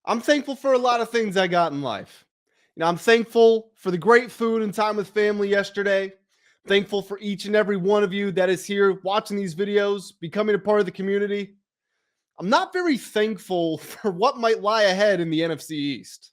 I'm thankful for a lot of things I got in life. I'm thankful for the great food and time with family yesterday. Thankful for each and every one of you that is here watching these videos, becoming a part of the community. I'm not very thankful for what might lie ahead in the NFC East.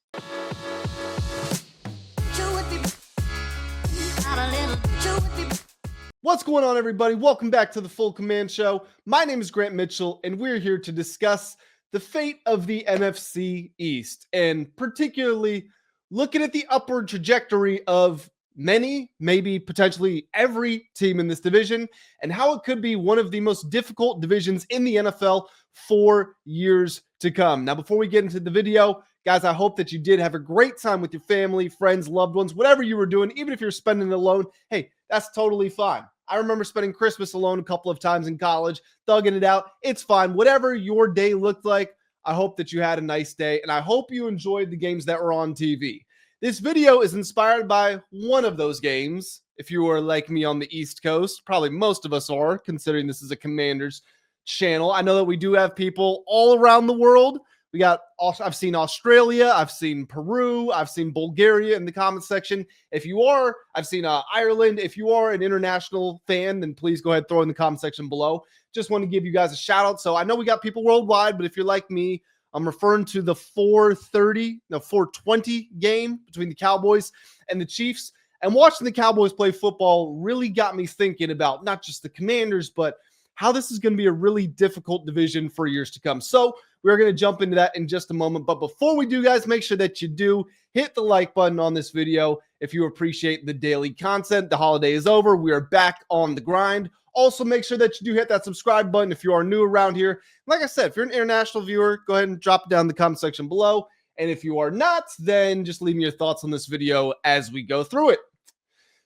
What's going on, everybody? Welcome back to the Full Command Show. My name is Grant Mitchell, and we're here to discuss the fate of the NFC East, and particularly looking at the upward trajectory of many, maybe potentially every team in this division, and how it could be one of the most difficult divisions in the NFL for years to come. Now, before we get into the video, guys, I hope that you did have a great time with your family, friends, loved ones, whatever you were doing. Even if you're spending it alone, hey, that's totally fine. I remember spending Christmas alone a couple of times in college, thugging it out. It's fine. Whatever your day looked like, I hope that you had a nice day, and I hope you enjoyed the games that were on TV. This video is inspired by one of those games. If you are like me on the East Coast, probably most of us are, considering this is a Commanders channel. I know that we do have people all around the world. I've seen Australia, I've seen Peru, I've seen Bulgaria in the comment section. I've seen Ireland. If you are an international fan, then please go ahead, throw in the comment section below. Just want to give you guys a shout out. So I know we got people worldwide, but if you're like me, I'm referring to the 420 game between the Cowboys and the Chiefs. And watching the Cowboys play football really got me thinking about not just the Commanders, but how this is going to be a really difficult division for years to come. So we're going to jump into that in just a moment. But before we do, guys, make sure that you do hit the like button on this video if you appreciate the daily content. The holiday is over. We are back on the grind. Also, make sure that you do hit that subscribe button if you are new around here. Like I said, if you're an international viewer, go ahead and drop it down in the comment section below. And if you are not, then just leave me your thoughts on this video as we go through it.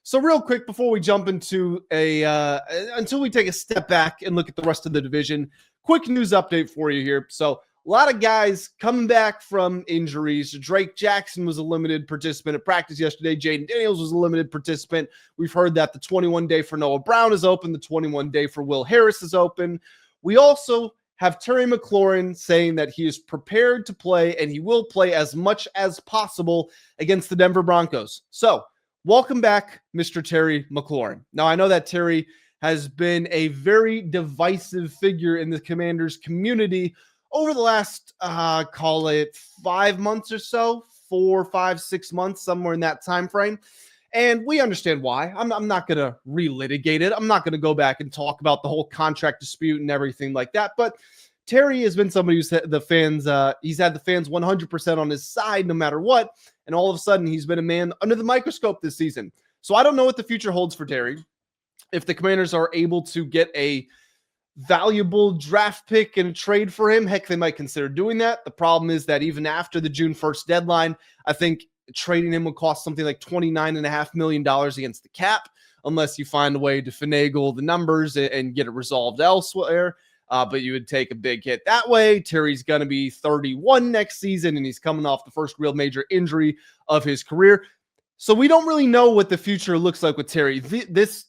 So real quick, before we jump into until we take a step back and look at the rest of the division, quick news update for you here. So a lot of guys coming back from injuries. Drake Jackson was a limited participant at practice yesterday. Jaden Daniels was a limited participant. We've heard that the 21-day for Noah Brown is open. The 21-day for Will Harris is open. We also have Terry McLaurin saying that he is prepared to play and he will play as much as possible against the Denver Broncos. So welcome back, Mr. Terry McLaurin. Now, I know that Terry has been a very divisive figure in the Commanders community over the last, call it 5 months or so, 4, 5, 6 months, somewhere in that time frame. And we understand why. I'm not going to relitigate it. I'm not going to go back and talk about the whole contract dispute and everything like that. But Terry has been somebody who's had the fans 100% on his side no matter what. And all of a sudden, he's been a man under the microscope this season. So I don't know what the future holds for Terry. If the Commanders are able to get a valuable draft pick and a trade for him, heck, they might consider doing that. The problem is that even after the June 1st deadline, I think trading him would cost something like $29.5 million against the cap, unless you find a way to finagle the numbers and get it resolved elsewhere. But you would take a big hit that way. Terry's going to be 31 next season, and he's coming off the first real major injury of his career. So we don't really know what the future looks like with Terry. This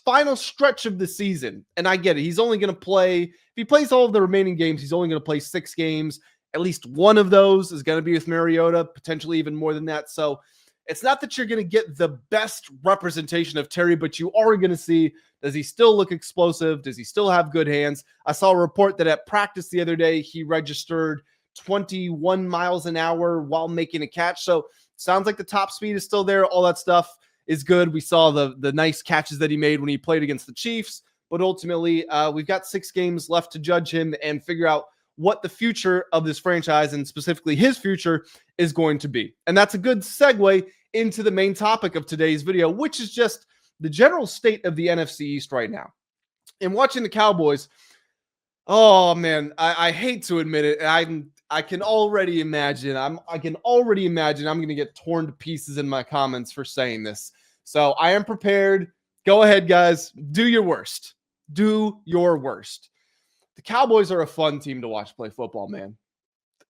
final stretch of the season, and I get it, he's only going to play, if he plays all of the remaining games, he's only going to play 6 games. At least one of those is going to be with Mariota, potentially even more than that. So it's not that you're going to get the best representation of Terry, but you are going to see, does he still look explosive? Does he still have good hands? I saw a report that at practice the other day, he registered 21 miles an hour while making a catch. So sounds like the top speed is still there. All that stuff is good. We saw the nice catches that he made when he played against the Chiefs. But ultimately, we've got 6 games left to judge him and figure out what the future of this franchise, and specifically his future, is going to be. And that's a good segue into the main topic of today's video, which is just the general state of the NFC East right now. And watching the Cowboys, oh man, I hate to admit it. I can already imagine. I'm going to get torn to pieces in my comments for saying this. So I am prepared. Go ahead, guys. Do your worst. Do your worst. The Cowboys are a fun team to watch play football, man.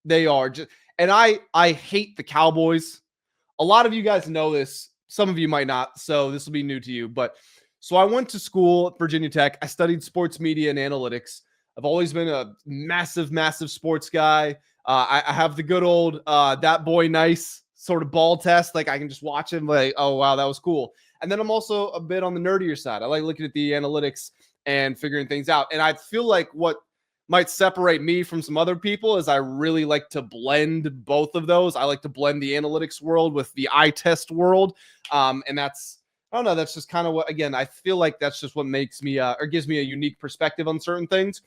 They are. And I hate the Cowboys. A lot of you guys know this. Some of you might not, so this will be new to you. But so I went to school at Virginia Tech. I studied sports media and analytics. I've always been a massive, massive sports guy. I have the good old that boy nice sort of ball test. Like I can just watch him like, oh, wow, that was cool. And then I'm also a bit on the nerdier side. I like looking at the analytics and figuring things out. And I feel like what might separate me from some other people is I really like to blend both of those. I like to blend the analytics world with the eye test world. And that's, I don't know, that's just kind of what, again, I feel like that's just what makes me or gives me a unique perspective on certain things.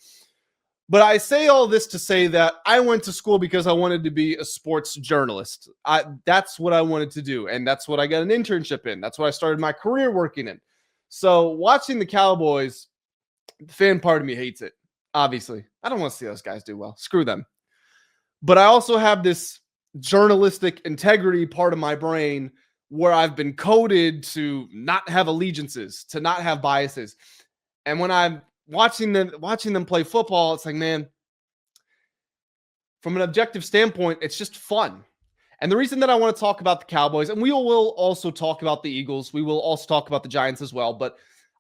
But I say all this to say that I went to school because I wanted to be a sports journalist. That's what I wanted to do. And that's what I got an internship in. That's what I started my career working in. So watching the Cowboys, the fan part of me hates it. Obviously, I don't want to see those guys do well. Screw them. But I also have this journalistic integrity part of my brain where I've been coded to not have allegiances, to not have biases. And when I'm watching them play football, it's like, man, from an objective standpoint, it's just fun. And the reason that I want to talk about the Cowboys, and we will also talk about the Eagles, we will also talk about the Giants as well, but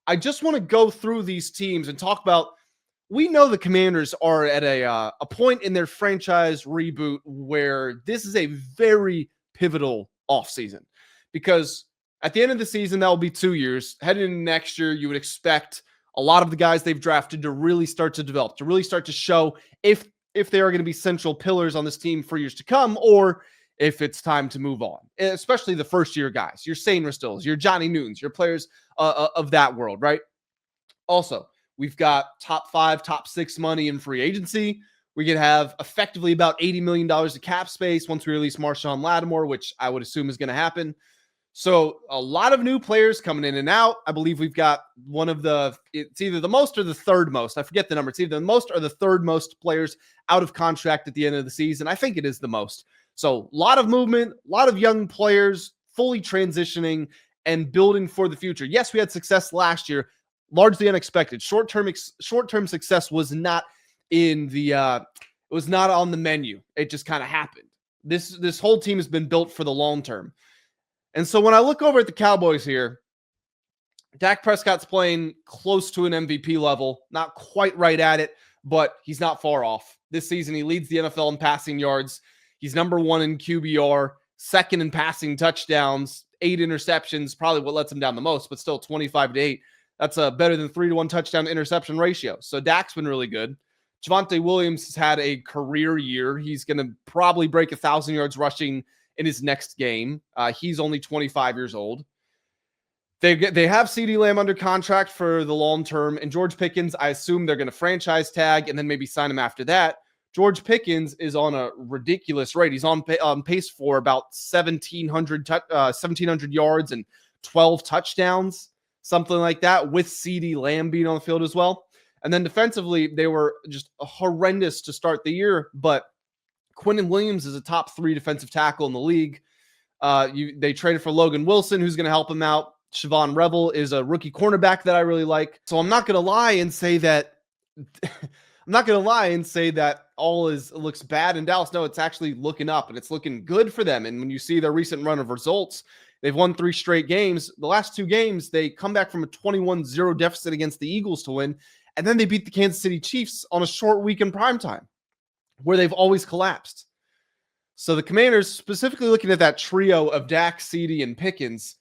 I just want to go through these teams and talk about, we know the Commanders are at a point in their franchise reboot where this is a very pivotal offseason, because at the end of the season, that will be 2 years. Heading into next year, you would expect a lot of the guys they've drafted to really start to develop, to really start to show if they are going to be central pillars on this team for years to come, or if it's time to move on, especially the first-year guys, your Shane Ristills, your Johnny Newtons, your players of that world, right? Also, we've got top 5, top 6 money in free agency. We could have effectively about $80 million of cap space once we release Marshawn Lattimore, which I would assume is going to happen. So a lot of new players coming in and out. I believe we've got it's either the most or the third most. I forget the number. It's either the most or the third most players out of contract at the end of the season. I think it is the most. So a lot of movement, a lot of young players fully transitioning and building for the future. Yes, we had success last year, largely unexpected. Short-term success was not in the it was not on the menu. It just kind of happened. This whole team has been built for the long term. And so when I look over at the Cowboys here, Dak Prescott's playing close to an MVP level, not quite right at it, but he's not far off. This season, he leads the NFL in passing yards. He's number 1 in QBR, second in passing touchdowns, 8 interceptions, probably what lets him down the most, but still 25-8. That's a better than 3-to-1 touchdown to interception ratio. So Dak's been really good. Javonte Williams has had a career year. He's going to probably break 1,000 yards rushing in his next game. He's only 25 years old. They have CeeDee Lamb under contract for the long term, and George Pickens, I assume they're going to franchise tag and then maybe sign him after that. George Pickens is on a ridiculous rate. He's on pace for about 1,700 yards and 12 touchdowns, something like that, with CeeDee Lamb being on the field as well. And then defensively, they were just horrendous to start the year, but Quinnen Williams is a top 3 defensive tackle in the league. They traded for Logan Wilson, who's going to help him out. Siobhan Revel is a rookie cornerback that I really like. So I'm not going to lie and say that all looks bad in Dallas. No, it's actually looking up and it's looking good for them. And when you see their recent run of results, they've won 3 straight games. The last 2 games, they come back from a 21-0 deficit against the Eagles to win. And then they beat the Kansas City Chiefs on a short week in primetime, where they've always collapsed. So the Commanders, specifically looking at that trio of Dak, CeeDee, and Pickens,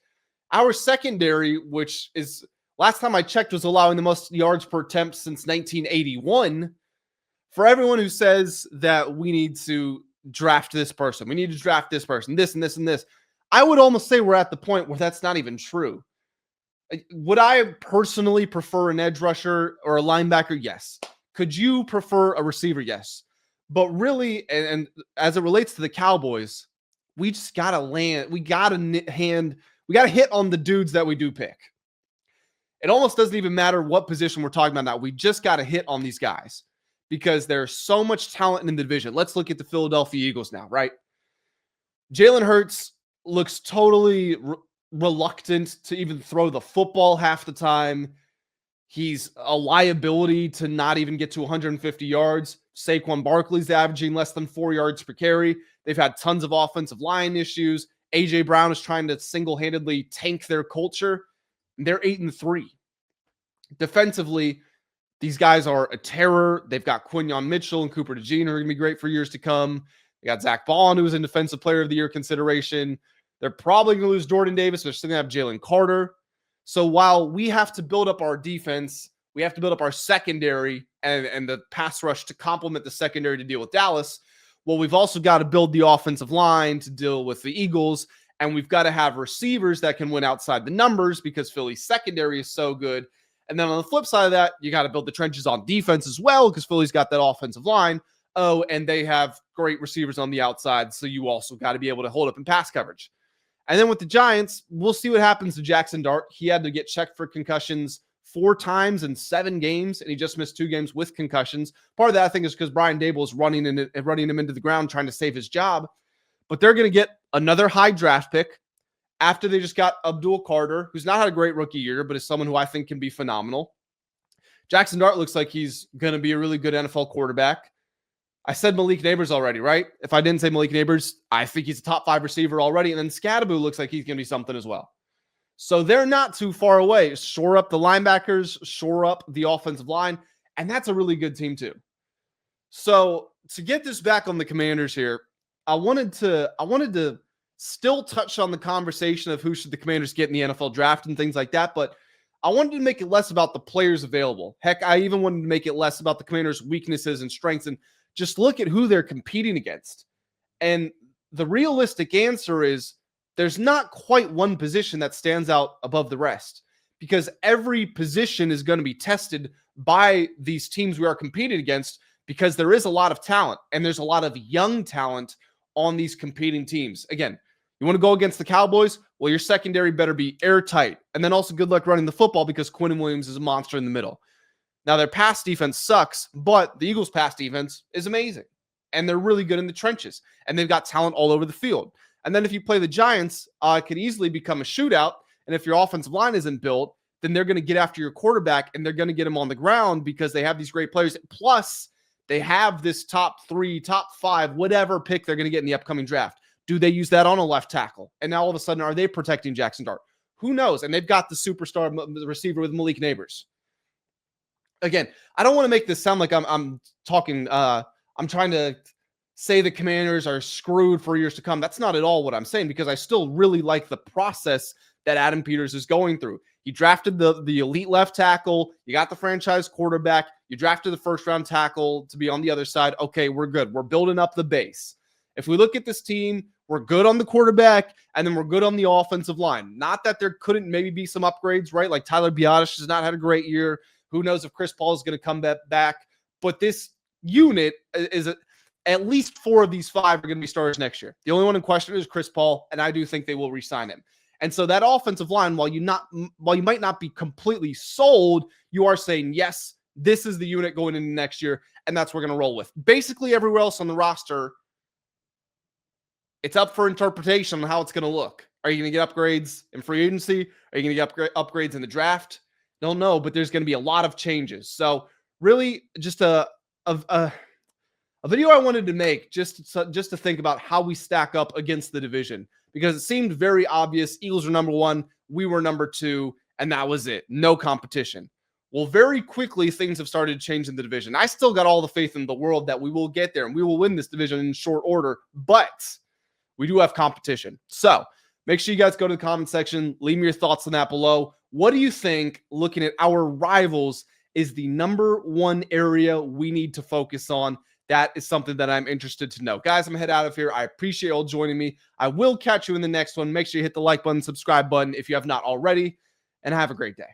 our secondary, which is, last time I checked, was allowing the most yards per attempt since 1981. For everyone who says that we need to draft this person, we need to draft this person, this and this and this, I would almost say we're at the point where that's not even true. Would I personally prefer an edge rusher or a linebacker? Yes. Could you prefer a receiver? Yes. But really, and as it relates to the Cowboys, we just got to land. We got to hit on the dudes that we do pick. It almost doesn't even matter what position we're talking about now. We just got to hit on these guys because there's so much talent in the division. Let's look at the Philadelphia Eagles now, right? Jalen Hurts looks totally reluctant to even throw the football half the time. He's a liability to not even get to 150 yards. Saquon Barkley's averaging less than 4 yards per carry. They've had tons of offensive line issues. A.J. Brown is trying to single-handedly tank their culture. They're 8-3. Defensively, These guys are a terror. They've got Quinyon Mitchell and Cooper DeJean who are going to be great for years to come. They got Zach Bond, who was in Defensive Player of the Year consideration. They're probably going to lose Jordan Davis, but they're still going to have Jalen Carter. So while we have to build up our defense, we have to build up our secondary and the pass rush to complement the secondary to deal with Dallas. Well, we've also got to build the offensive line to deal with the Eagles, and we've got to have receivers that can win outside the numbers because Philly's secondary is so good. And then on the flip side of that, you got to build the trenches on defense as well because Philly's got that offensive line. Oh, and they have great receivers on the outside, so you also got to be able to hold up in pass coverage. And then with the Giants, we'll see what happens to Jackson Dart. He had to get checked for concussions 4 times in 7 games, and he just missed 2 games with concussions. Part of that, I think, is because Brian Dable is running him into the ground trying to save his job. But they're going to get another high draft pick after they just got Abdul Carter, who's not had a great rookie year, but is someone who I think can be phenomenal. Jackson Dart looks like he's going to be a really good NFL quarterback. I said Malik Neighbors already, right? If I didn't say Malik Neighbors, I think he's a top 5 receiver already. And then Scadaboo looks like he's going to be something as well. So they're not too far away. Shore up the linebackers, shore up the offensive line, and that's a really good team too. So to get this back on the Commanders here, I wanted to still touch on the conversation of who should the Commanders get in the NFL draft and things like that, but I wanted to make it less about the players available. Heck, I even wanted to make it less about the Commanders' weaknesses and strengths and just look at who they're competing against. And the realistic answer is there's not quite one position that stands out above the rest because every position is going to be tested by these teams we are competing against because there is a lot of talent and there's a lot of young talent on these competing teams. Again, you want to go against the Cowboys? Well, your secondary better be airtight. And then also good luck running the football because Quinn Williams is a monster in the middle. Now, their pass defense sucks, but the Eagles' pass defense is amazing. And they're really good in the trenches. And they've got talent all over the field. And then if you play the Giants, it could easily become a shootout. And if your offensive line isn't built, then they're going to get after your quarterback and they're going to get him on the ground because they have these great players. Plus, they have this top 3, top 5, whatever pick they're going to get in the upcoming draft. Do they use that on a left tackle? And now all of a sudden, are they protecting Jackson Dart? Who knows? And they've got the superstar receiver with Malik Neighbors. Again, I don't want to make this sound like I'm talking, I'm trying to say the Commanders are screwed for years to come. That's not at all what I'm saying because I still really like the process that Adam Peters is going through. He drafted the elite left tackle. You got the franchise quarterback. You drafted the first-round tackle to be on the other side. Okay, we're good. We're building up the base. If we look at this team, we're good on the quarterback, and then we're good on the offensive line. Not that there couldn't maybe be some upgrades, right? Like Tyler Biadasz has not had a great year. Who knows if Chris Paul is going to come back. But this unit is at least 4 of these 5 are going to be starters next year. The only one in question is Chris Paul, and I do think they will re-sign him. And so that offensive line, while you might not be completely sold, you are saying, yes, this is the unit going into next year, and that's what we're going to roll with. Basically, everywhere else on the roster, it's up for interpretation on how it's going to look. Are you going to get upgrades in free agency? Are you going to get upgrades in the draft? Don't know, but there's going to be a lot of changes. So really just a video I wanted to make just to think about how we stack up against the division because it seemed very obvious. Eagles were number 1. We were number 2, and that was it. No competition. Well, very quickly, things have started to change in the division. I still got all the faith in the world that we will get there and we will win this division in short order, but we do have competition. So make sure you guys go to the comment section. Leave me your thoughts on that below. What do you think, looking at our rivals, is the number 1 area we need to focus on? That is something that I'm interested to know. Guys, I'm going to head out of here. I appreciate you all joining me. I will catch you in the next one. Make sure you hit the like button, subscribe button if you have not already, and have a great day.